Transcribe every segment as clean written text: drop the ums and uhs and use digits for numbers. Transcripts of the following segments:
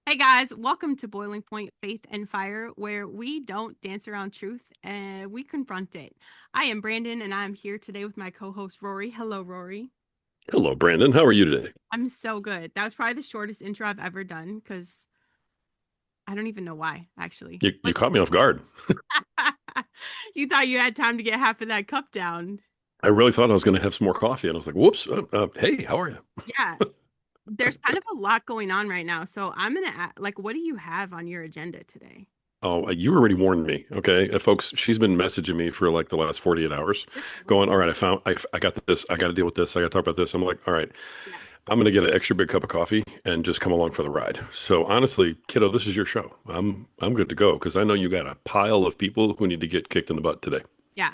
Hey guys, welcome to Boiling Point Faith and Fire, where we don't dance around truth and we confront it. I am Brandon and I'm here today with my co host Rory. Hello, Rory. Hello, Brandon. How are you today? I'm so good. That was probably the shortest intro I've ever done because I don't even know why, actually. You Like, caught me off guard. you thought you had time to get half of that cup down. I really thought I was going to have some more coffee, and I was like, "Whoops! Hey, how are you?" Yeah, there's kind of a lot going on right now. So I'm going to, like, what do you have on your agenda today? Oh, you already warned me. Okay, folks, she's been messaging me for like the last 48 hours, going, "All right, I got this. I got to deal with this. I got to talk about this." I'm like, "All right, Yeah. I'm going to get an extra big cup of coffee and just come along for the ride." So honestly, kiddo, this is your show. I'm good to go because I know you got a pile of people who need to get kicked in the butt today. Yeah.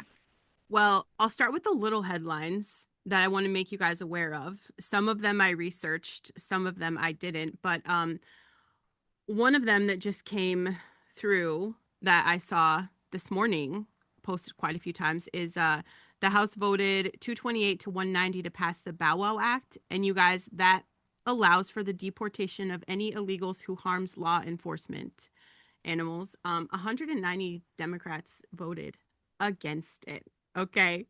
Well, I'll start with the little headlines that I want to make you guys aware of. Some of them I researched, some of them I didn't, but one of them that just came through that I saw this morning, posted quite a few times, is the House voted 228 to 190 to pass the Bow Wow Act, and you guys, that allows for the deportation of any illegals who harms law enforcement animals. 190 Democrats voted against it. Okay.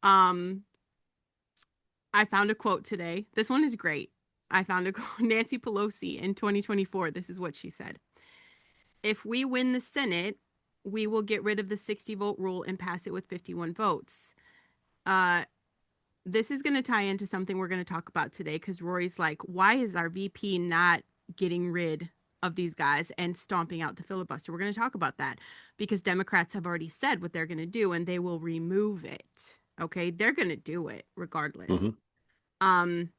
Um, I found a quote today. This one is great. I found a quote. Nancy Pelosi in 2024. This is what she said. If we win the Senate, we will get rid of the 60 vote rule and pass it with 51 votes. Uh, this is going to tie into something we're going to talk about today because Rory's like, why is our VP not getting rid of these guys and stomping out the filibuster? We're going to talk about that because Democrats have already said what they're going to do and they will remove it. Okay. They're going to do it regardless. Hmm. Um,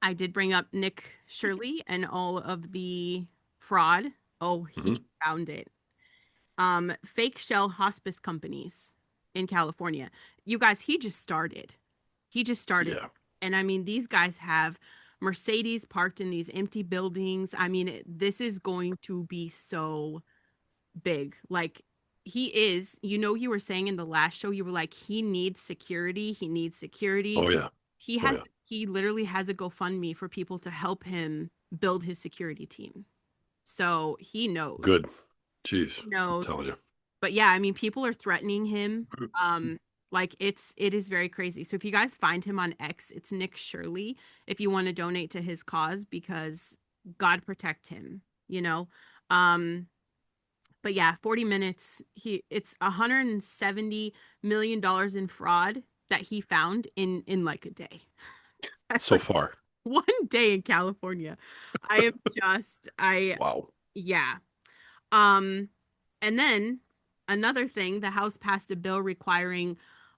I did bring up Nick Shirley and all of the fraud. Oh, he Hmm. found it. Fake shell hospice companies in California. You guys, he just started. He just started. Yeah. And I mean, these guys have Mercedes parked in these empty buildings. I mean, this is going to be so big. Like, he is, you were saying in the last show, you were like, he needs security. He needs security. Oh yeah. He Oh has, yeah. he literally has a GoFundMe for people to help him build his security team. So he knows. Good. Jeez, He I'm knows. telling you. But yeah, I mean, people are threatening him. Like it is very crazy. So if you guys find him on X, it's Nick Shirley. If you want to donate to his cause, because God protect him, you know. Um, but yeah, 40 minutes. It's $170 million in fraud that he found in like a day. That's So like far. one day in California. I am just I Wow. yeah. Um, and then another thing, the House passed a bill requiring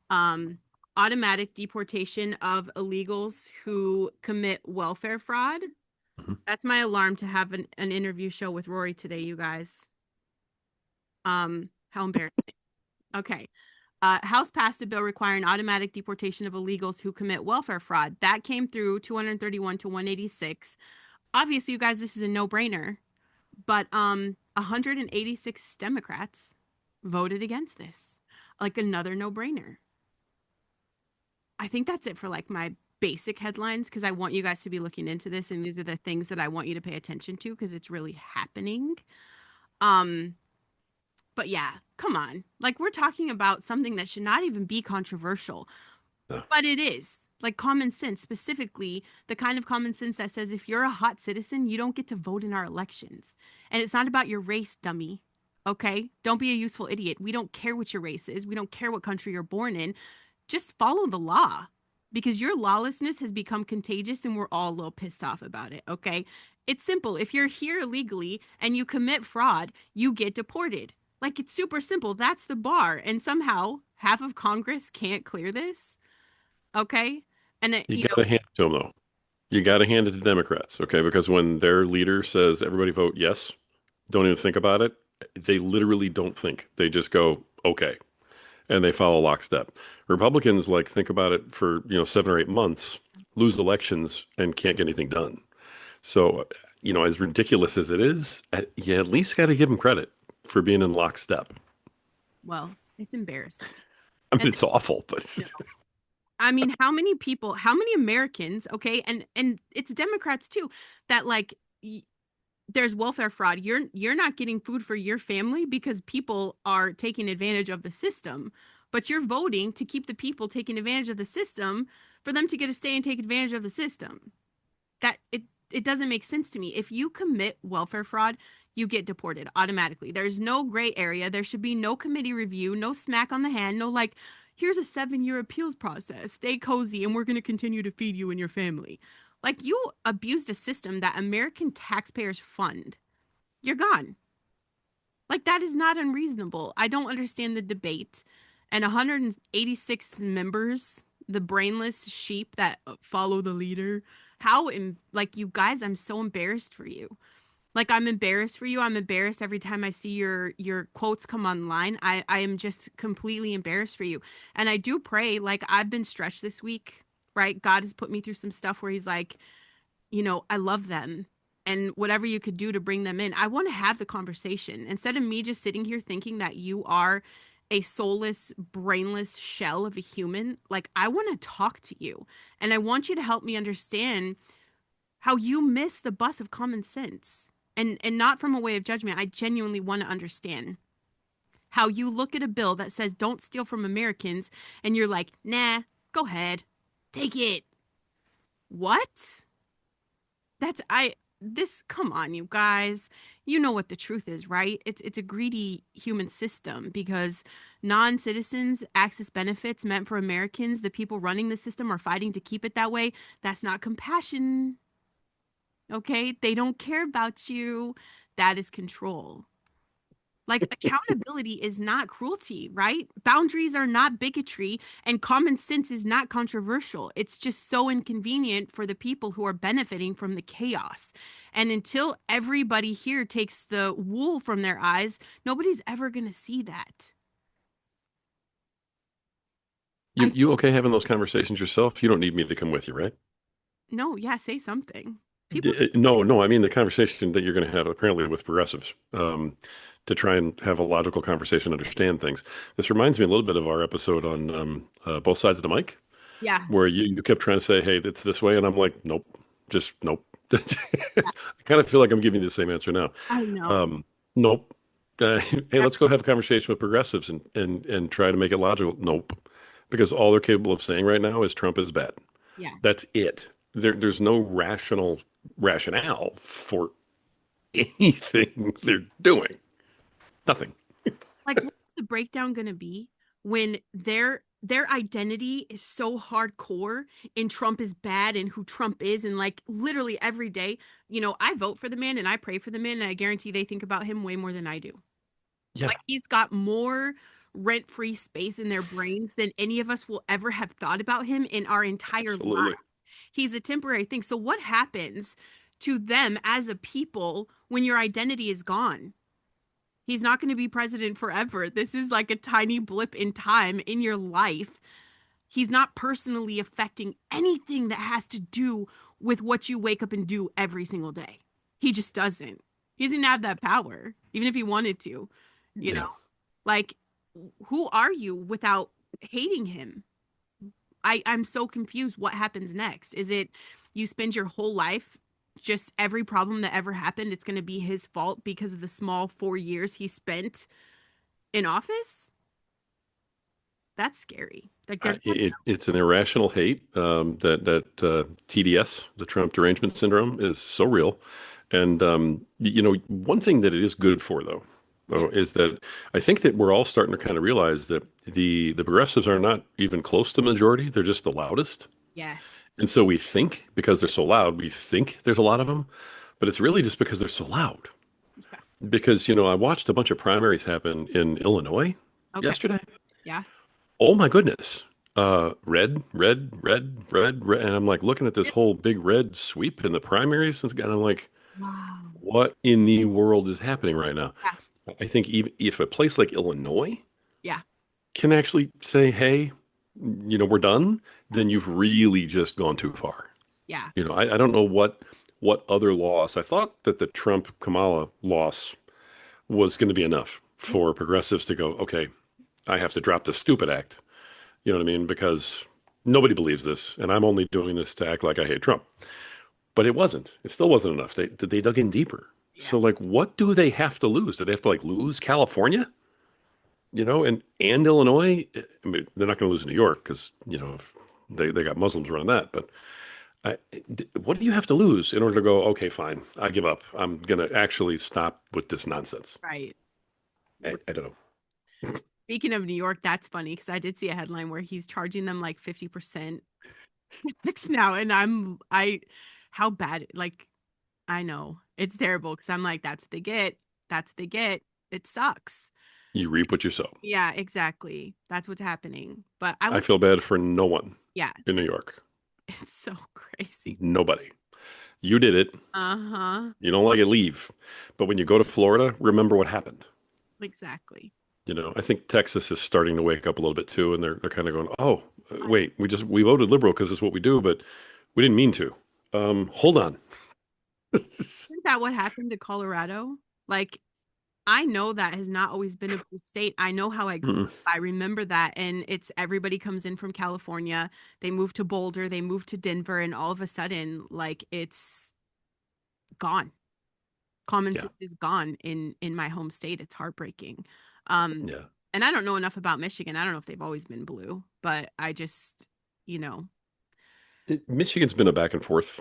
um, automatic deportation of illegals who commit welfare fraud. Mhm. That's my alarm to have an interview show with Rory today, you guys. How embarrassing. Okay. House passed a bill requiring automatic deportation of illegals who commit welfare fraud. That came through 231 to 186. Obviously, you guys, this is a no-brainer. But 186 Democrats voted against this. Like another no-brainer. I think that's it for like my basic headlines because I want you guys to be looking into this and these are the things that I want you to pay attention to because it's really happening. Um but yeah, come on. Like we're talking about something that should not even be controversial, Yeah. but it is. Like common sense, specifically the kind of common sense that says if you're a hot citizen, you don't get to vote in our elections. And it's not about your race, dummy. Okay? Don't be a useful idiot. We don't care what your race is. We don't care what country you're born in. Just follow the law because your lawlessness has become contagious and we're all a little pissed off about it. Okay? It's simple. If you're here illegally and you commit fraud, you get deported. Like it's super simple. That's the bar. And somehow half of Congress can't clear this. Okay. And You got to hand it to them though. You got to hand it to Democrats, okay? Because when their leader says everybody vote yes, don't even think about it. They literally don't think. They just go okay, and they follow lockstep. Republicans like think about it for 7 or 8 months, lose elections, and can't get anything done. So as ridiculous as it is, you at least got to give them credit for being in lockstep. well, it's embarrassing. I And mean, it's awful, you but know, I mean, how many people, how many Americans, okay, and it's Democrats too, that like there's welfare fraud. You're not getting food for your family because people are taking advantage of the system, but you're voting to keep the people taking advantage of the system for them to get to stay and take advantage of the system. That it doesn't make sense to me. If you commit welfare fraud, you get deported automatically. There's no gray area. There should be no committee review, no smack on the hand, no like, here's a 7-year appeals process. Stay cozy and we're going to continue to feed you and your family. Like you abused a system that American taxpayers fund. You're gone. Like that is not unreasonable. I don't understand the debate. And 186 members, the brainless sheep that follow the leader. Like you guys, I'm so embarrassed for you. Like I'm embarrassed for you. I'm embarrassed every time I see your quotes come online. I am just completely embarrassed for you. And I do pray, like I've been stretched this week, right? God has put me through some stuff where he's like, I love them. And whatever you could do to bring them in, I want to have the conversation instead of me just sitting here thinking that you are a soulless, brainless shell of a human. Like, I want to talk to you and I want you to help me understand how you miss the bus of common sense and not from a way of judgment. I genuinely want to understand how you look at a bill that says don't steal from Americans and you're like, nah, go ahead, take it. What? That's I this come on you guys. You know what the truth is, right? It's a greedy human system because non-citizens access benefits meant for Americans. The people running the system are fighting to keep it that way. That's not compassion. Okay? They don't care about you. That is control. Like accountability is not cruelty, right? Boundaries are not bigotry, and common sense is not controversial. It's just so inconvenient for the people who are benefiting from the chaos. And until everybody here takes the wool from their eyes, nobody's ever going to see that. You I you okay having those conversations yourself? You don't need me to come with you, right? no, yeah, say something. People, No, no. I mean the conversation that you're going to have apparently with progressives, to try and have a logical conversation, understand things. This reminds me a little bit of our episode on both sides of the mic, yeah, where you kept trying to say, "Hey, it's this way," and I'm like, "Nope, just nope." yeah, I kind of feel like I'm giving you the same answer now. I know. Um, nope. Hey, Yeah, let's go have a conversation with progressives and try to make it logical. Nope, because all they're capable of saying right now is Trump is bad. yeah. That's it. There's no rationale for anything they're doing. Nothing. Like, what's the breakdown going to be when their identity is so hardcore in Trump is bad and who Trump is and like literally every day, I vote for the man and I pray for the man and I guarantee they think about him way more than I do. Yeah, Like he's got more rent-free space in their brains than any of us will ever have thought about him in our entire absolutely. lives. He's a temporary thing. So what happens to them as a people when your identity is gone? He's not going to be president forever. This is like a tiny blip in time in your life. He's not personally affecting anything that has to do with what you wake up and do every single day. He just doesn't. He doesn't have that power, even if he wanted to, you know? Yeah. Like, who are you without hating him? I'm so confused. What happens next? Is it you spend your whole life just every problem that ever happened, it's going to be his fault because of the small 4 years he spent in office? That's scary. Like they're It's an irrational hate, that TDS, the Trump derangement syndrome, is so real. And one thing that it is good for, though, yeah, is that I think that we're all starting to kind of realize that the progressives are not even close to majority; they're just the loudest. yeah, And so we think because they're so loud, we think there's a lot of them, but it's really just because they're so loud. yeah. Because I watched a bunch of primaries happen in Illinois Okay. yesterday. Yeah. Oh my goodness. Red, red, red, red, red. And I'm like looking at this whole big red sweep in the primaries. And I'm like, Wow. what in the world is happening right now? Yeah. I think even if a place like Illinois Yeah. can actually say, hey, we're done, then you've really just gone too far. Yeah. I don't know what other loss. I thought that the Trump Kamala loss was going to be enough Yeah. for progressives to go, okay, I have to drop this stupid act. You know what I mean? Because nobody believes this, and I'm only doing this to act like I hate Trump. But it wasn't. It still wasn't enough. They dug in deeper. Yeah. So like, what do they have to lose? Do they have to like lose California? And Illinois? I mean, they're not going to lose New York because if they got Muslims running that. But I, what do you have to lose in order to go? Okay, fine, I give up. I'm going to actually stop with this nonsense. Right. I don't know. Speaking of New York, that's funny because I did see a headline where he's charging them like 50% tax now, and how bad? Like, I know it's terrible because I'm like, that's what they get. That's what they get. It sucks. You reap what you sow. Yeah, exactly. That's what's happening. But I I would, feel bad for no one yeah, in New York. it's so crazy. Nobody. You did it. Uh-huh. You don't like it, leave. But when you go to Florida, remember what happened. Exactly. I think Texas is starting to wake up a little bit too, and they're kind of going, "Oh, I, wait, we voted liberal because it's what we do, but we didn't mean to." Hold on. isn't that what happened to Colorado? Like, I know that has not always been a blue state. I know how I grew up. Mm-mm. I remember that. And it's everybody comes in from California. They move to Boulder, they move to Denver, and all of a sudden, like it's gone. Common Yeah, sense is gone in my home state. It's heartbreaking. Um, yeah. and I don't know enough about Michigan. I don't know if they've always been blue, but I just, you know, Michigan's been a back and forth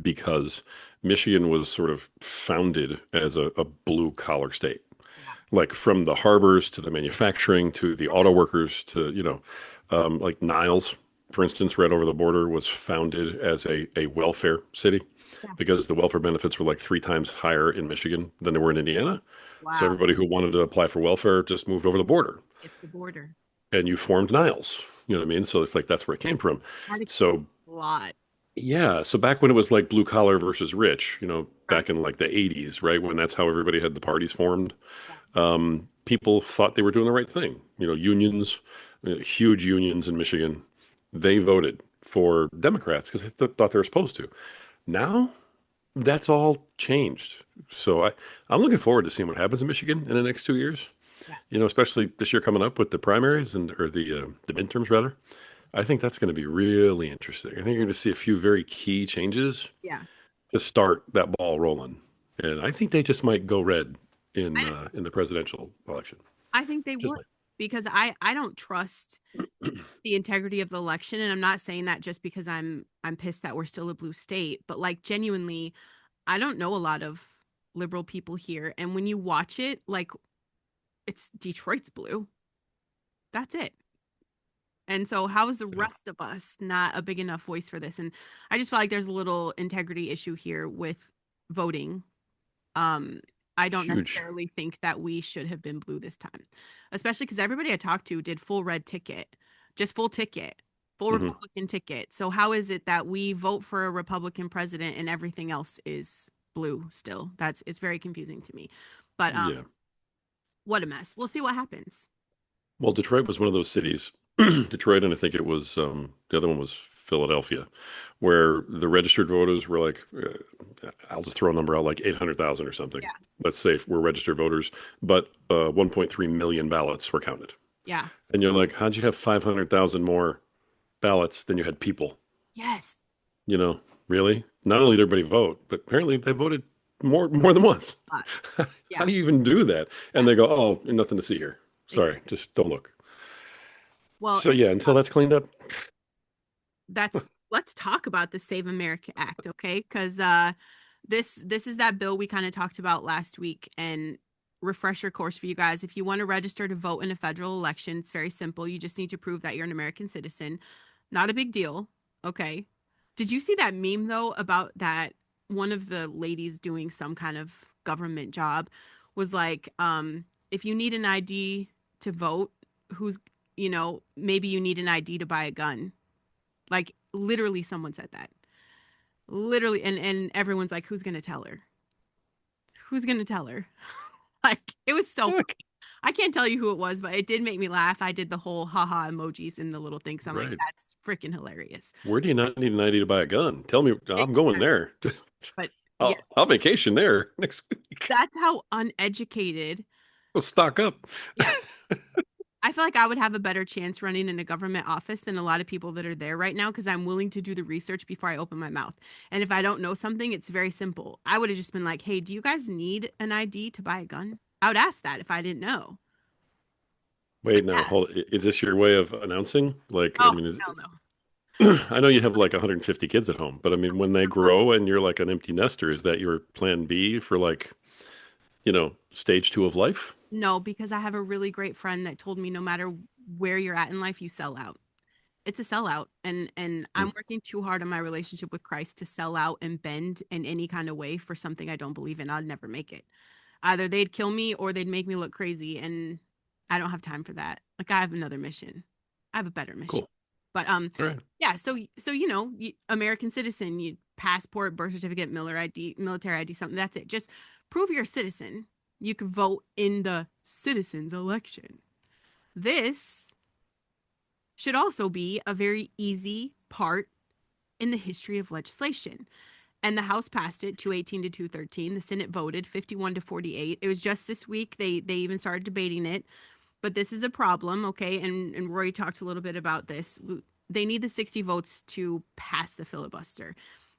because Michigan was sort of founded as a blue collar state, yeah, like from the harbors to the manufacturing to the auto workers to like Niles, for instance, right over the border was founded as a welfare city yeah. because the welfare benefits were like 3 times higher in Michigan than they were in Indiana. So Wow. everybody who wanted to apply for welfare just moved over the border, It's the border. and you formed Niles. You know what I mean? So it's like that's where it came from. That explains So a lot. yeah, so back when it was like blue collar versus rich, Right. back in like the 80s, right, when that's how everybody had the parties formed, Yeah. people thought they were doing the right thing. Unions, huge unions in Michigan, they voted for Democrats because they thought they were supposed to. Now that's all changed. So I'm looking forward to seeing what happens in Michigan in the next 2 years. Yeah. Especially this year coming up with the primaries or the midterms rather. I think that's going to be really interesting. I think you're going to see a few very key changes Yeah. to start that ball rolling. And I think they just might go red I, in the presidential election. I think they Just would because I don't trust the integrity of the election, and I'm not saying that just because I'm pissed that we're still a blue state, but like genuinely I don't know a lot of liberal people here, and when you watch it, like it's Detroit's blue. That's it. And so how is the yeah, rest of us not a big enough voice for this? And I just feel like there's a little integrity issue here with voting. Um, I don't huge. necessarily think that we should have been blue this time, especially because everybody I talked to did full red ticket, just full ticket, full Hmm. Republican ticket. So how is it that we vote for a Republican president and everything else is blue still? It's very confusing to me. But Yeah. what a mess. We'll see what happens. Well, Detroit was one of those cities. Detroit, and I think it was the other one was Philadelphia, where the registered voters were like, I'll just throw a number out, like 800,000 or something. Yeah. Let's say we're registered voters, but 1.3 million ballots were counted. Yeah. And you're like, how'd you have 500,000 more ballots than you had people? Yes. You know, really? Not only did everybody vote, but apparently they voted more than once. Uh, How yeah. do you even do that? Yeah. And they go, oh, nothing to see here. Exactly. Sorry, just don't look. Well, So yeah, until that's cleaned up, that's let's talk about the Save America Act, okay? Because this is that bill we kind of talked about last week. And refresher course for you guys: if you want to register to vote in a federal election, it's very simple. You just need to prove that you're an American citizen. Not a big deal, okay? Did you see that meme though about that one of the ladies doing some kind of government job was like, if you need an ID to vote, who's maybe you need an ID to buy a gun. Like literally someone said that. Literally, and everyone's like, who's gonna tell her? Who's gonna tell her? Like it was so heck, funny. I can't tell you who it was, but it did make me laugh. I did the whole haha emojis in the little things. I'm like, right. that's freaking hilarious. Where do you not need an ID to buy a gun? Tell me, I'm going there. But yeah, I'll vacation there next week. that's how uneducated. We'll stock up. Yeah, I feel like I would have a better chance running in a government office than a lot of people that are there right now because I'm willing to do the research before I open my mouth. And if I don't know something, it's very simple. I would have just been like, hey, do you guys need an ID to buy a gun? I would ask that if I didn't know. But Wait, now, yeah, hold, is this your way of announcing? Like, I oh, mean, hell no. I know you have like 150 kids at home, but I mean, when they grow and you're like an empty nester, is that your plan B for like, stage two of life? No, because I have a really great friend that told me no matter where you're at in life, you sell out. It's a sellout, and Hmm, I'm working too hard on my relationship with Christ to sell out and bend in any kind of way for something I don't believe in. I'd never make it. Either they'd kill me or they'd make me look crazy, and I don't have time for that. Like I have another mission. I have a better mission. cool. But All right. yeah, so American citizen, you passport, birth certificate, Miller ID, military ID, something. That's it. Just prove you're a citizen. You can vote in the citizens election. This should also be a very easy part in the history of legislation. And the House passed it 218 to 213. The Senate voted 51 to 48. It was just this week they even started debating it. But this is the problem, okay? And Rory talked a little bit about this. They need the 60 votes to pass the filibuster.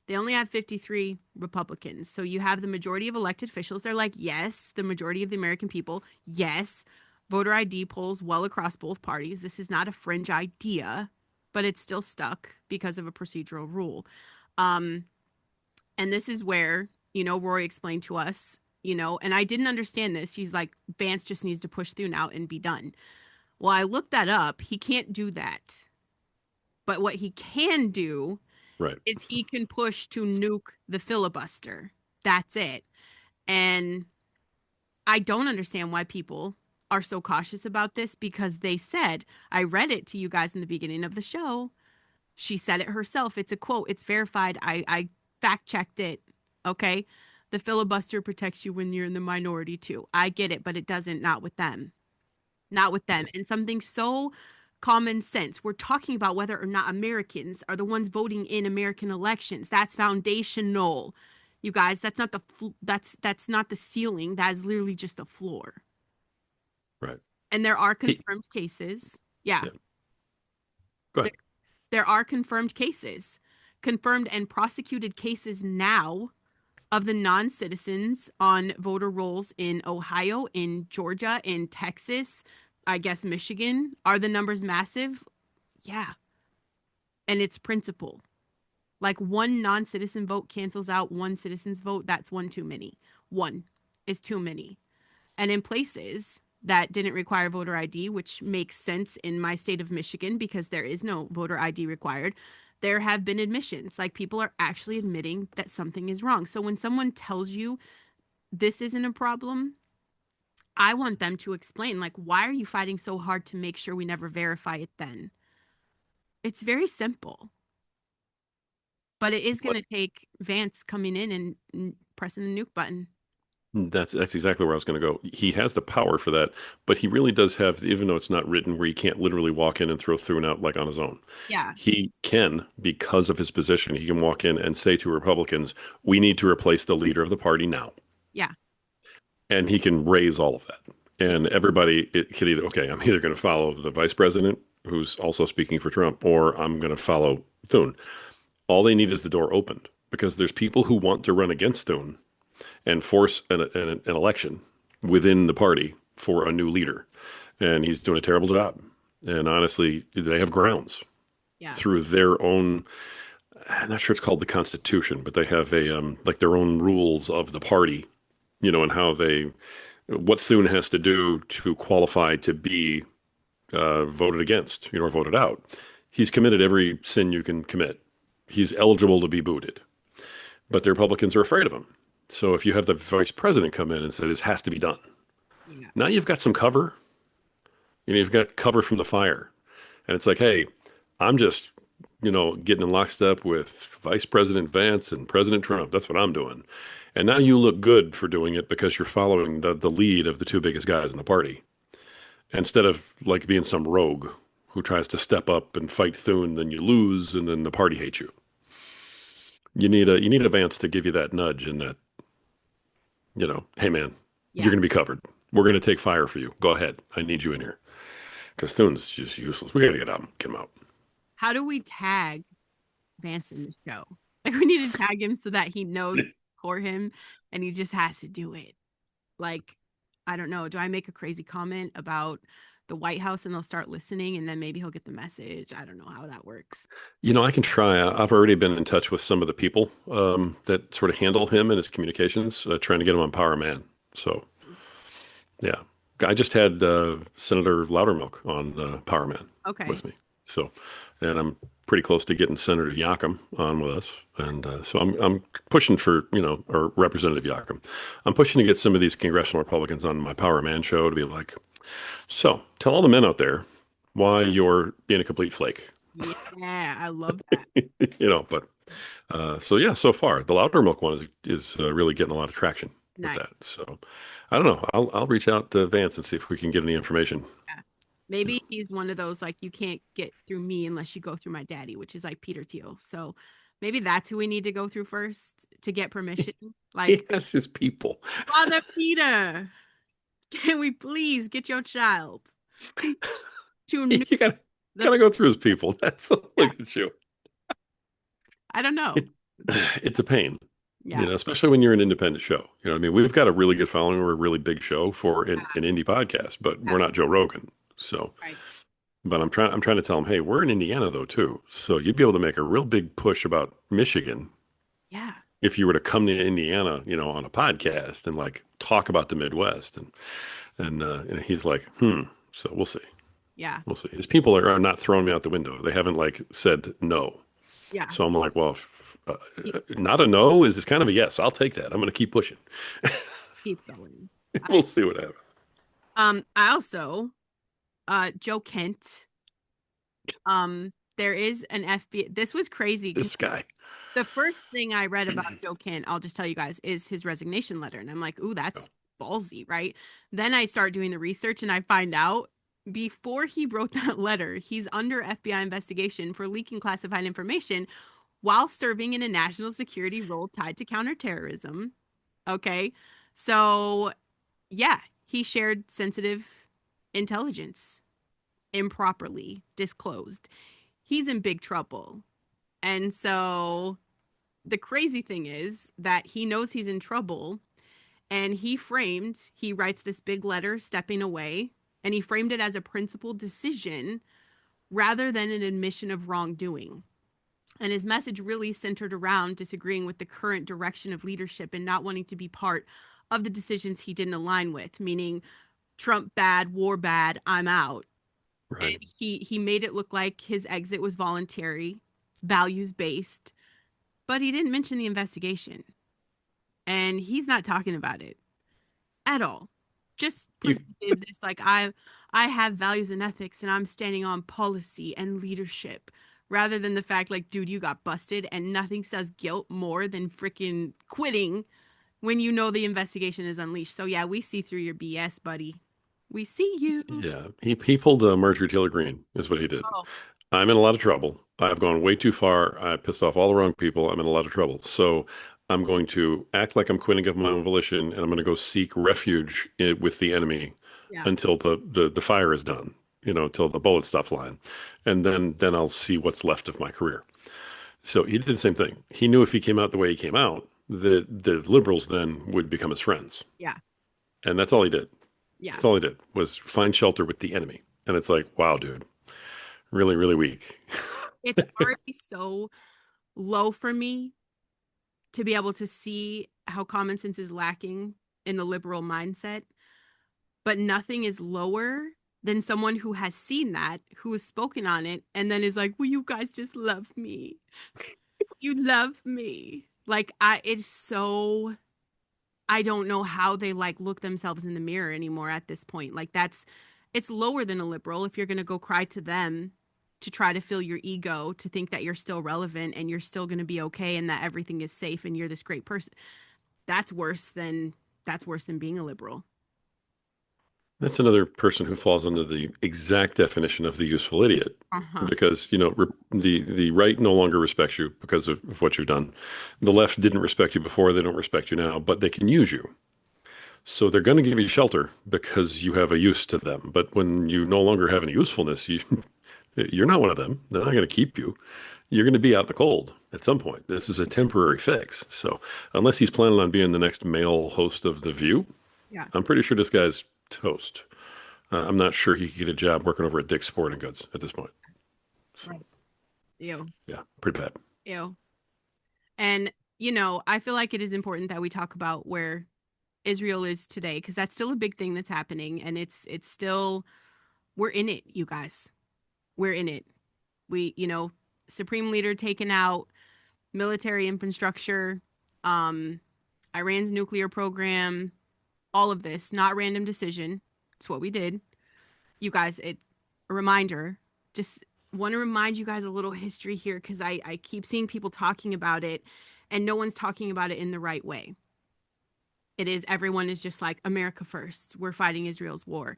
They only have 53 Republicans. So you have the majority of elected officials. They're like, yes, the majority of the American people, yes. Voter ID polls well across both parties. This is not a fringe idea, but it's still stuck because of a procedural rule. Um, and this is where, Rory explained to us, and I didn't understand this. He's like, Vance just needs to push through now and be done. Well, I looked that up. He can't do that. But what he can do Right. is he can push to nuke the filibuster. That's it. And I don't understand why people are so cautious about this because they said, I read it to you guys in the beginning of the show. She said it herself. It's a quote. It's verified. I fact checked it. Okay. The filibuster protects you when you're in the minority too. I get it, but it doesn't, not with them. Not with them. And something so common sense. We're talking about whether or not Americans are the ones voting in American elections. That's foundational. You guys, that's not that's not the ceiling. That is literally just the floor. Right. And there are He, confirmed cases. Yeah. yeah. Go There, ahead. there are confirmed cases. Confirmed and prosecuted cases now of the non-citizens on voter rolls in Ohio, in Georgia, in Texas, I guess Michigan. Are the numbers massive? Yeah. And it's principle. Like one non-citizen vote cancels out one citizen's vote. That's one too many. One is too many. And in places that didn't require voter ID, which makes sense in my state of Michigan because there is no voter ID required, there have been admissions. Like people are actually admitting that something is wrong. So when someone tells you this isn't a problem, I want them to explain, like, why are you fighting so hard to make sure we never verify it then? It's very simple, but it is going But to take Vance coming in and pressing the nuke button. that's exactly where I was going to go. He has the power for that, but he really does have, even though it's not written, where he can't literally walk in and throw Thune out like on his own. Yeah. He can, because of his position, he can walk in and say to Republicans, "We need to replace the leader of the party now," Yeah. and he can raise all of that. Yeah. And everybody it could either, okay, I'm either going to follow the vice president, who's also speaking for Trump, or I'm going to follow Thune. All they need is the door opened because there's people who want to run against Thune and force an election within the party for a new leader. And he's doing a terrible job. And honestly, they have grounds Yeah. through their own, I'm not sure it's called the Constitution, but they have a like their own rules of the party, and how what Thune has to do to qualify to be voted against, or voted out. He's committed every sin you can commit. He's eligible to be booted, but the Republicans are afraid of him. So if you have the vice president come in and say this has to be done, Yeah. now you've got some cover. You've got cover from the fire, and it's like, hey, I'm just getting in lockstep with Vice President Vance and President Trump. That's what I'm doing. And now you look good for doing it because you're following the lead of the two biggest guys in the party. Instead of like being some rogue who tries to step up and fight Thune, then you lose, and then the party hates you. You need a Vance to give you that nudge and that, hey man, you're Yeah. going to be covered. We're going to take fire for you. Go ahead. I need you in here. Because Thune's just useless. We got to get him out. How do we tag Vance in the show? Like we need to tag him so that he knows for him and he just has to do it. Like, I don't know. Do I make a crazy comment about the White House and they'll start listening and then maybe he'll get the message? I don't know how that works. I can try. I've already been in touch with some of the people that sort of handle him and his communications, trying to get him on Power Man. So, yeah. I just had Senator Loudermilk on Power Man Okay. with me. So, and I'm pretty close to getting Senator Yakum on with us. And so I'm pushing for, or Representative Yakum. I'm pushing to get some of these congressional Republicans on my Power Man show to be like, so tell all the men out there why you're being a complete flake. Yeah, I love that. But so yeah, so far the louder milk one is really getting a lot of traction with Nice. that. So I don't know. I'll reach out to Vance and see if we can get any information. Yeah. Maybe he's one of those like you can't get through me unless you go through my daddy, which is like Peter Thiel. So maybe that's who we need to go through first to get permission. He Like, has his people. Father Peter, can we please get your child to know You gotta the gotta go through his people. That's yeah, look at you. I don't know. It, it's a pain, Yeah. especially when you're an independent show. You know what I mean? We've got a really good following. We're a really big show for an indie podcast, but Yeah. we're not Joe Rogan. So Right. but I'm trying to tell them, hey, we're in Indiana though too. So you'd be able to make a real big push about Michigan Yeah. if you were to come to Indiana, on a podcast and like talk about the Midwest. And he's like, So we'll see. Yeah. We'll see. His people are not throwing me out the window. They haven't like said no. Yeah. So I'm like, well, not a no is kind of a yes. I'll take that. I'm going to keep pushing. Keep going. We'll I see what happens. I also Joe Kent. There is an FBI. This was crazy because This guy. the first thing I read about Joe Kent, I'll just tell you guys, is his resignation letter. And I'm like, ooh, that's ballsy, right? Then I start doing the research and I find out before he wrote that letter, he's under FBI investigation for leaking classified information while serving in a national security role tied to counterterrorism. Okay. So, yeah, he shared sensitive intelligence improperly disclosed. He's in big trouble. And so the crazy thing is that he knows he's in trouble and he writes this big letter stepping away and he framed it as a principled decision rather than an admission of wrongdoing. And his message really centered around disagreeing with the current direction of leadership and not wanting to be part of the decisions he didn't align with, meaning Trump bad, war bad, I'm out. Right. And he made it look like his exit was voluntary, values based, but he didn't mention the investigation. And he's not talking about it at all. Just You, presented this like I have values and ethics and I'm standing on policy and leadership rather than the fact like dude you got busted and nothing says guilt more than freaking quitting when you know the investigation is unleashed. So yeah, we see through your BS, buddy. We see you. yeah. He pulled Marjorie Taylor Greene is what he did. Oh, I'm in a lot of trouble. I've gone way too far. I pissed off all the wrong people. I'm in a lot of trouble. So I'm going to act like I'm quitting of my own volition, and I'm going to go seek refuge with the enemy yeah. until the fire is done. Until the bullets stop flying, and then I'll see what's left of my career. So he did the same thing. He knew if he came out the way he came out, the liberals then would become his friends, Yeah. and that's all he did. Yeah. That's all he did was find shelter with the enemy. And it's like, wow, dude, really, really weak. It's already so low for me to be able to see how common sense is lacking in the liberal mindset, but nothing is lower than someone who has seen that, who has spoken on it, and then is like, well, you guys just love me. You love me. Like, it's so, I don't know how they like look themselves in the mirror anymore at this point. Like, it's lower than a liberal if you're going to go cry to them to try to fill your ego, to think that you're still relevant and you're still going to be okay and that everything is safe and you're this great person. That's worse than that's worse than being a liberal. That's another person who falls under the exact definition of the useful idiot. Uh-huh. Because, the right no longer respects you because of what you've done. The left didn't respect you before, they don't respect you now, but they can use you. So they're going to give you shelter because you have a use to them. But when you no longer have any usefulness, you're not one of them. They're not going to keep you. You're going to be out in the cold at some point. This is a temporary fix. So unless he's planning on being the next male host of The View, Yeah. I'm pretty sure this guy's toast. I'm not sure he could get a job working over at Dick's Sporting Goods at this point. So Right. Ew. yeah, pretty bad. Ew. And, I feel like it is important that we talk about where Israel is today because that's still a big thing that's happening and it's still we're in it, you guys. We're in it. We, supreme leader taken out, military infrastructure, um Iran's nuclear program, all of this, not random decision. It's what we did. You guys, it's a reminder. Just want to remind you guys a little history here because I keep seeing people talking about it and no one's talking about it in the right way. It is everyone is just like America first. We're fighting Israel's war.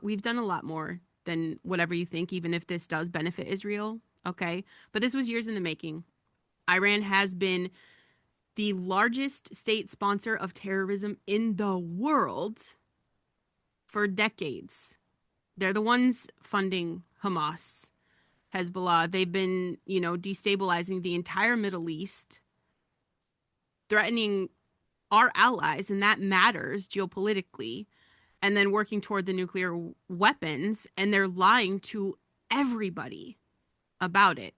We've done a lot more than whatever you think, even if this does benefit Israel. Okay. But this was years in the making. Iran has been the largest state sponsor of terrorism in the world for decades. They're the ones funding Hamas, Hezbollah. They've been, destabilizing the entire Middle East, threatening our allies, and that matters geopolitically, and then working toward the nuclear weapons, and they're lying to everybody about it.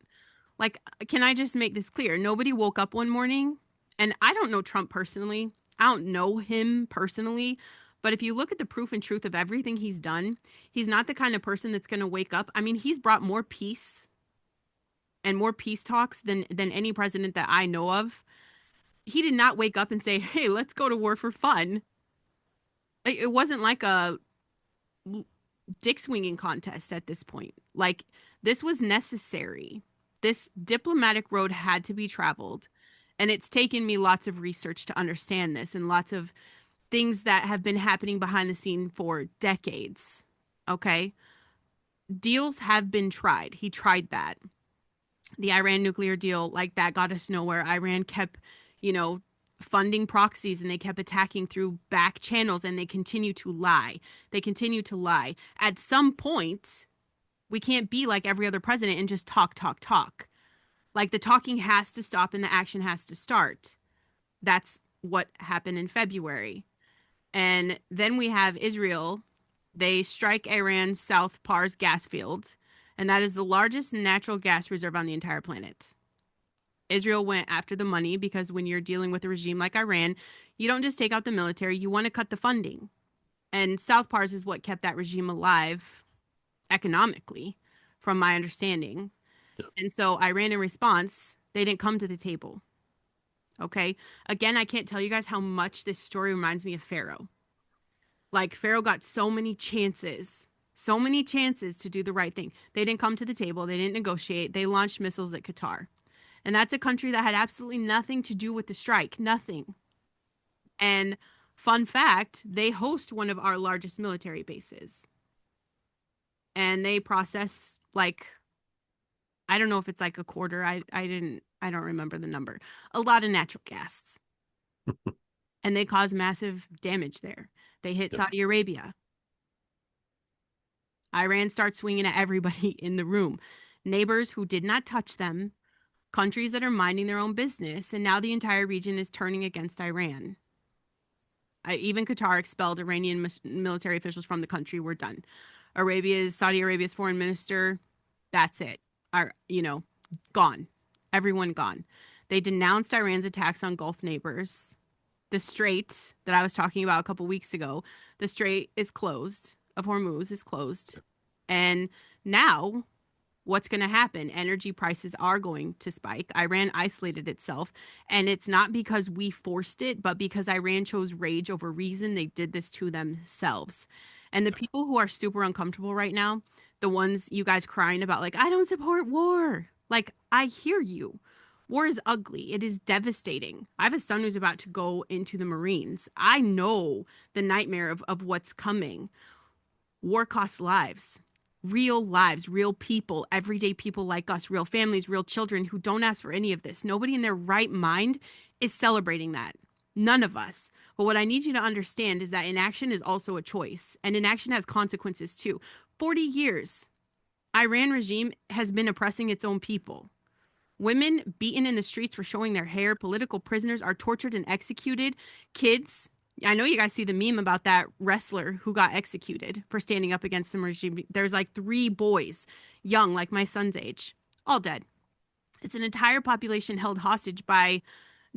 Like, can I just make this clear? Nobody woke up one morning, and I don't know Trump personally. I don't know him personally. But if you look at the proof and truth of everything he's done, he's not the kind of person that's going to wake up. I mean, he's brought more peace and more peace talks than any president that I know of. He did not wake up and say, "Hey, let's go to war for fun." It wasn't like a dick swinging contest at this point. Like, this was necessary. This diplomatic road had to be traveled. And it's taken me lots of research to understand this and lots of things that have been happening behind the scene for decades. Okay. Deals have been tried. He tried that. The Iran nuclear deal, like that, got us nowhere. Iran kept, you know, funding proxies and they kept attacking through back channels and they continue to lie. They continue to lie. At some point, we can't be like every other president and just talk, talk, talk. Like the talking has to stop and the action has to start. That's what happened in February. And then we have Israel. They strike Iran's South Pars gas field, and that is the largest natural gas reserve on the entire planet. Israel went after the money because when you're dealing with a regime like Iran, you don't just take out the military, you want to cut the funding. And South Pars is what kept that regime alive economically, from my understanding. Yeah. And so Iran, in response, they didn't come to the table. Okay. Again, I can't tell you guys how much this story reminds me of Pharaoh. Like, Pharaoh got so many chances to do the right thing. They didn't come to the table, they didn't negotiate, they launched missiles at Qatar. And that's a country that had absolutely nothing to do with the strike, nothing. And fun fact, they host one of our largest military bases. And they process like I don't know if it's like a quarter. I don't remember the number. A lot of natural gas. And they cause massive damage there. They hit Yeah. Saudi Arabia. Iran starts swinging at everybody in the room. Neighbors who did not touch them, countries that are minding their own business, and now the entire region is turning against Iran. Even Qatar expelled Iranian military officials from the country. We're done. Saudi Arabia's foreign minister, that's it. Are, gone. Everyone gone. They denounced Iran's attacks on Gulf neighbors. The strait that I was talking about a couple weeks ago, the strait is closed, of Hormuz is closed. And now what's going to happen? Energy prices are going to spike. Iran isolated itself, and it's not because we forced it, but because Iran chose rage over reason. They did this to themselves. And the people who are super uncomfortable right now, the ones you guys crying about, like, I don't support war. Like, I hear you. War is ugly. It is devastating. I have a son who's about to go into the Marines. I know the nightmare of what's coming. War costs lives, real people, everyday people like us, real families, real children who don't ask for any of this. Nobody in their right mind is celebrating that. None of us. But what I need you to understand is that inaction is also a choice, and inaction has consequences too. 40 years, Iran regime has been oppressing its own people. Women beaten in the streets for showing their hair, political prisoners are tortured and executed, kids. I know you guys see the meme about that wrestler who got executed for standing up against the regime. There's like 3 boys, young, like my son's age, all dead. It's an entire population held hostage by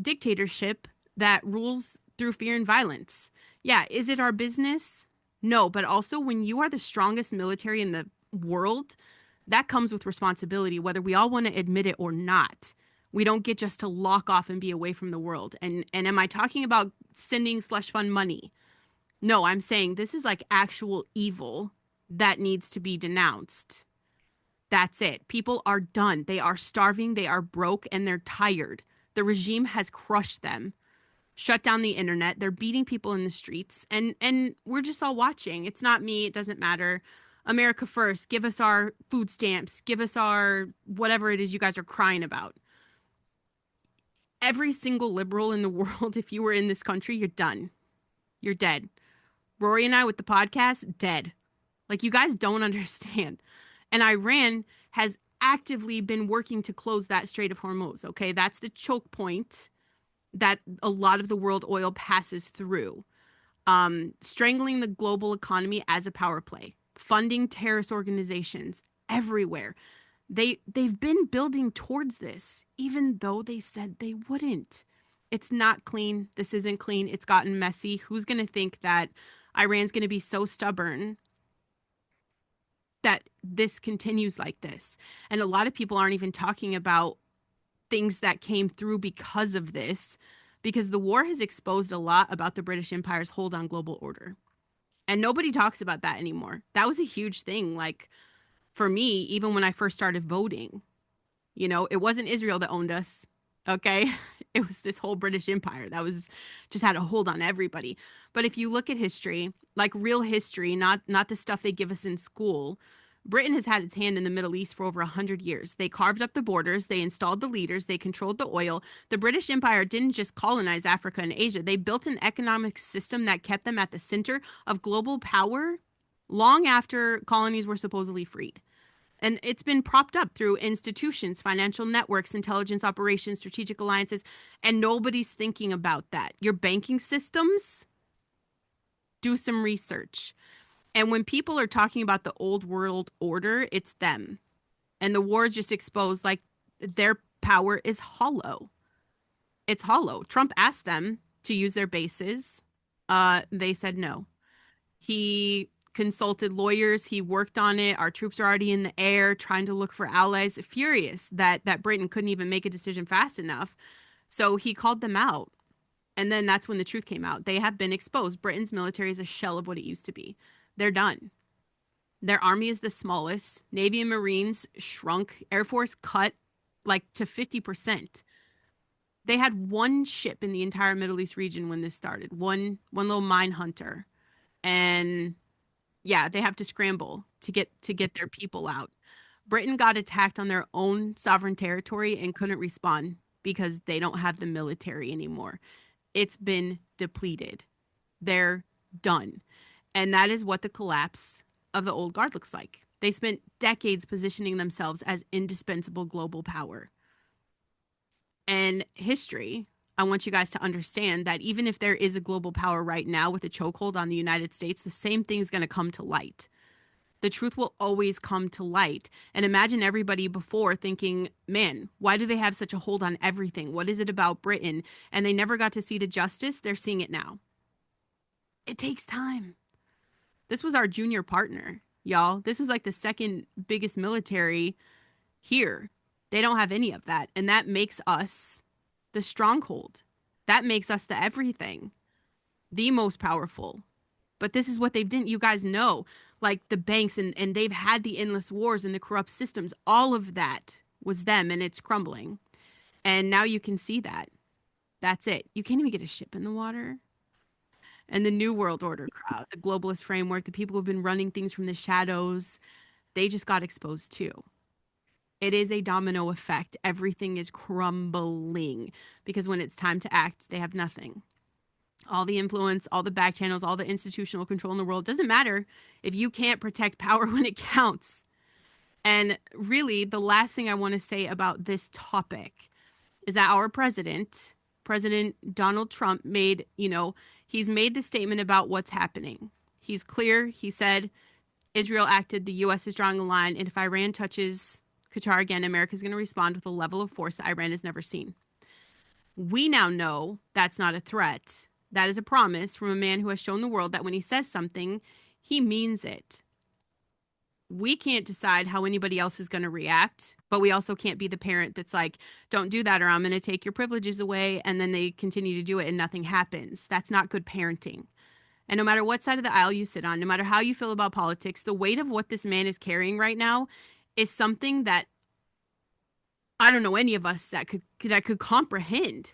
dictatorship that rules through fear and violence. Yeah, is it our business? No, but also when you are the strongest military in the world, that comes with responsibility, whether we all want to admit it or not. We don't get just to lock off and be away from the world. And am I talking about sending slush fund money? No, I'm saying this is like actual evil that needs to be denounced. That's it. People are done. They are starving, they are broke, and they're tired. The regime has crushed them, shut down the internet. They're beating people in the streets, and we're just all watching. It's not me. It doesn't matter. America first. Give us our food stamps. Give us our whatever it is you guys are crying about. Every single liberal in the world, if you were in this country, you're done. You're dead. Rory and I with the podcast, dead. Like you guys don't understand. And Iran has actively been working to close that Strait of Hormuz. Okay. That's the choke point that a lot of the world oil passes through. Strangling the global economy as a power play, funding terrorist organizations everywhere. They've been building towards this, even though they said they wouldn't. It's not clean. This isn't clean. It's gotten messy. Who's going to think that Iran's going to be so stubborn that this continues like this? And a lot of people aren't even talking about things that came through because of this, because the war has exposed a lot about the British Empire's hold on global order. And nobody talks about that anymore. That was a huge thing. Like for me, even when I first started voting, it wasn't Israel that owned us. Okay. It was this whole British Empire that was just had a hold on everybody. But if you look at history, like real history, not the stuff they give us in school, Britain has had its hand in the Middle East for over 100 years. They carved up the borders, they installed the leaders, they controlled the oil. The British Empire didn't just colonize Africa and Asia, they built an economic system that kept them at the center of global power long after colonies were supposedly freed. And it's been propped up through institutions, financial networks, intelligence operations, strategic alliances, and nobody's thinking about that. Your banking systems, do some research. And when people are talking about the old world order, it's them. And the war just exposed like their power is hollow. It's hollow. Trump asked them to use their bases. They said no. He consulted lawyers. He worked on it. Our troops are already in the air trying to look for allies, furious that Britain couldn't even make a decision fast enough. So he called them out. And then that's when the truth came out. They have been exposed. Britain's military is a shell of what it used to be. They're done. Their army is the smallest. Navy and Marines shrunk. Air Force cut like to 50%. They had one ship in the entire Middle East region when this started. One little mine hunter. And yeah, they have to scramble to get their people out. Britain got attacked on their own sovereign territory and couldn't respond because they don't have the military anymore. It's been depleted. They're done. And that is what the collapse of the old guard looks like. They spent decades positioning themselves as indispensable global power. And history, I want you guys to understand that even if there is a global power right now with a chokehold on the United States, the same thing's going to come to light. The truth will always come to light. And imagine everybody before thinking, man, why do they have such a hold on everything? What is it about Britain? And they never got to see the justice. They're seeing it now. It takes time. This was our junior partner, y'all. This was like the second biggest military here. They don't have any of that. And that makes us the stronghold. That makes us the everything, the most powerful. But this is what they didn't, you guys know, like the banks and they've had the endless wars and the corrupt systems. All of that was them and it's crumbling. And now you can see that. That's it. You can't even get a ship in the water. And the New World Order crowd, the globalist framework, the people who've been running things from the shadows, they just got exposed too. It is a domino effect. Everything is crumbling because when it's time to act, they have nothing. all the influence, all the back channels, all the institutional control in the world. It doesn't matter if you can't protect power when it counts. And really, the last thing I want to say about this topic is that our president, President Donald Trump, he's made the statement about what's happening. He's clear. He said Israel acted, the U.S. is drawing a line, and if Iran touches Qatar again, America's going to respond with a level of force that Iran has never seen. We now know that's not a threat. That is a promise from a man who has shown the world that when he says something, he means it. We can't decide how anybody else is going to react, but we also can't be the parent that's like, don't do that or I'm going to take your privileges away. And then they continue to do it and nothing happens. That's not good parenting. And no matter what side of the aisle you sit on, no matter how you feel about politics, the weight of what this man is carrying right now is something that I don't know any of us that could comprehend.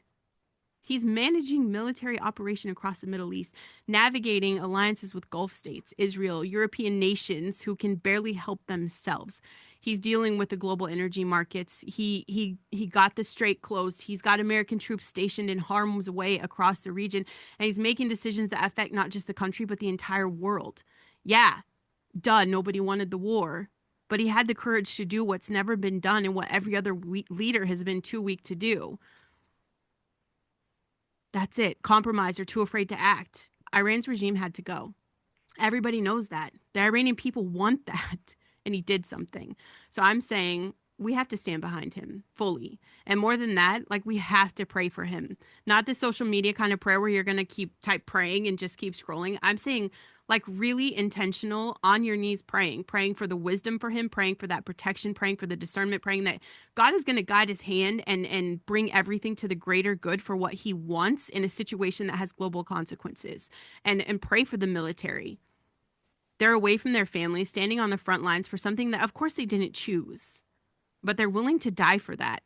He's managing military operation across the Middle East, navigating alliances with Gulf states, Israel, European nations who can barely help themselves. He's dealing with the global energy markets. He got the strait closed. He's got American troops stationed in harm's way across the region, and he's making decisions that affect not just the country but the entire world. Yeah, duh, nobody wanted the war, but he had the courage to do what's never been done and what every other leader has been too weak to do. That's it. Compromised or too afraid to act. Iran's regime had to go. Everybody knows that. The Iranian people want that. And he did something. So I'm saying we have to stand behind him fully. And more than that, like we have to pray for him. Not the social media kind of prayer where you're going to keep type praying and just keep scrolling. I'm saying like really intentional on your knees praying for the wisdom for him, praying for that protection, praying for the discernment, praying that God is going to guide his hand and bring everything to the greater good for what he wants in a situation that has global consequences. And pray for the military. They're away from their families, standing on the front lines for something that, of course, they didn't choose, but they're willing to die for that.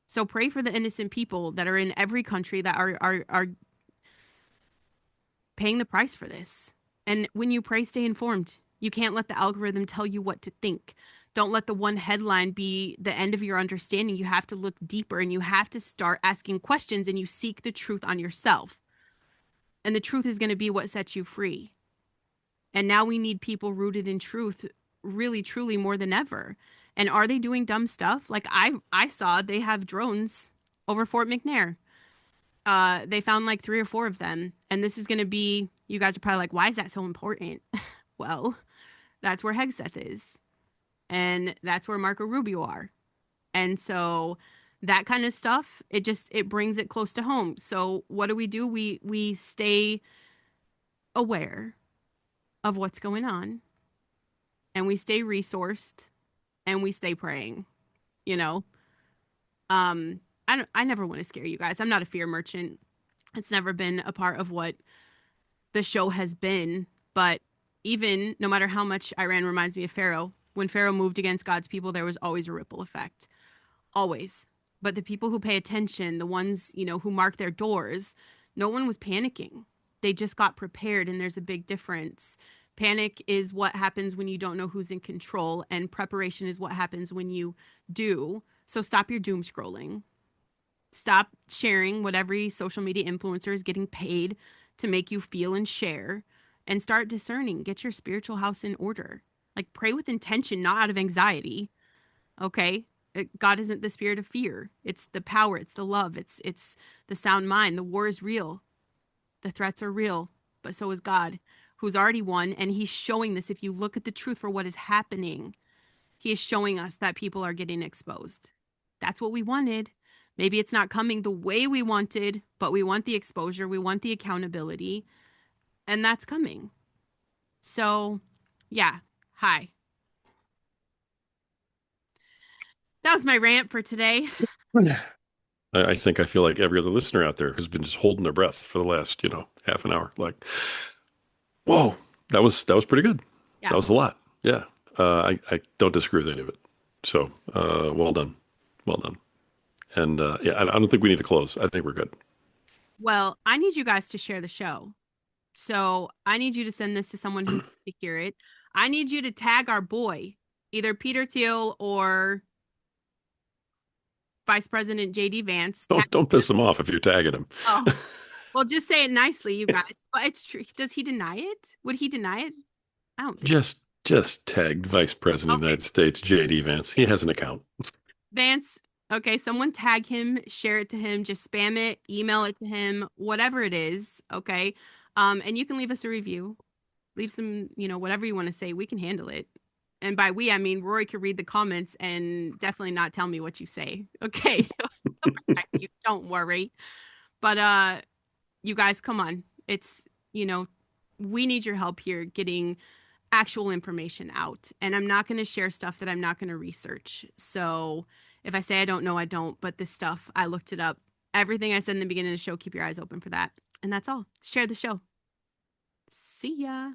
So pray for the innocent people that are in every country that are paying the price for this. And when you pray, stay informed. You can't let the algorithm tell you what to think. Don't let the one headline be the end of your understanding. You have to look deeper and you have to start asking questions and you seek the truth on yourself. And the truth is going to be what sets you free. And now we need people rooted in truth really, truly more than ever. And are they doing dumb stuff? Like I saw they have drones over Fort McNair. They found like 3 or 4 of them. And this is going to be, you guys are probably like, why is that so important? Well, that's where Hegseth is. And that's where Marco Rubio are. And so that kind of stuff, it brings it close to home. So what do? We stay aware of what's going on and we stay resourced and we stay praying, you know? I never want to scare you guys. I'm not a fear merchant. It's never been a part of what the show has been, but even no matter how much Iran reminds me of Pharaoh, when Pharaoh moved against God's people, there was always a ripple effect. Always. But the people who pay attention, the ones, who mark their doors, no one was panicking. They just got prepared, and there's a big difference. Panic is what happens when you don't know who's in control, and preparation is what happens when you do. So stop your doom scrolling. Stop sharing what every social media influencer is getting paid to make you feel and share, and start discerning. Get your spiritual house in order. Like pray with intention, not out of anxiety. Okay? God isn't the spirit of fear. It's the power, it's the love, it's the sound mind. The war is real. The threats are real, but so is God, who's already won, and he's showing this. If you look at the truth for what is happening, he is showing us that people are getting exposed. That's what we wanted. Maybe it's not coming the way we wanted, but we want the exposure, we want the accountability, and that's coming. So, yeah. Hi. That was my rant for today. I think I feel like every other listener out there has been just holding their breath for the last, half an hour. Like, whoa, that was pretty good. Yeah. That was a lot. Yeah. I don't disagree with any of it. So, well done. Well done. And yeah, I don't think we need to close. I think we're good. Well, I need you guys to share the show. So I need you to send this to someone who needs to hear it. I need you to tag our boy, either Peter Thiel or Vice President JD Vance. Don't piss them off if you're tagging them. Oh. Well, just say it nicely, you guys. But it's true. Does he deny it? Would he deny it? I don't think. Just tagged Vice President of the Okay. United States, JD Vance. He has an account. Vance, okay, someone tag him, share it to him, just spam it, email it to him, whatever it is, okay? And you can leave us a review. Leave some, whatever you want to say. We can handle it. And by we, I mean Rory could read the comments and definitely not tell me what you say. Okay. He'll protect you. Don't worry. But you guys, come on. It's, you know, we need your help here getting actual information out. And I'm not going to share stuff that I'm not going to research. So if I say I don't know, I don't. But this stuff, I looked it up. Everything I said in the beginning of the show, keep your eyes open for that. And that's all. Share the show. See ya.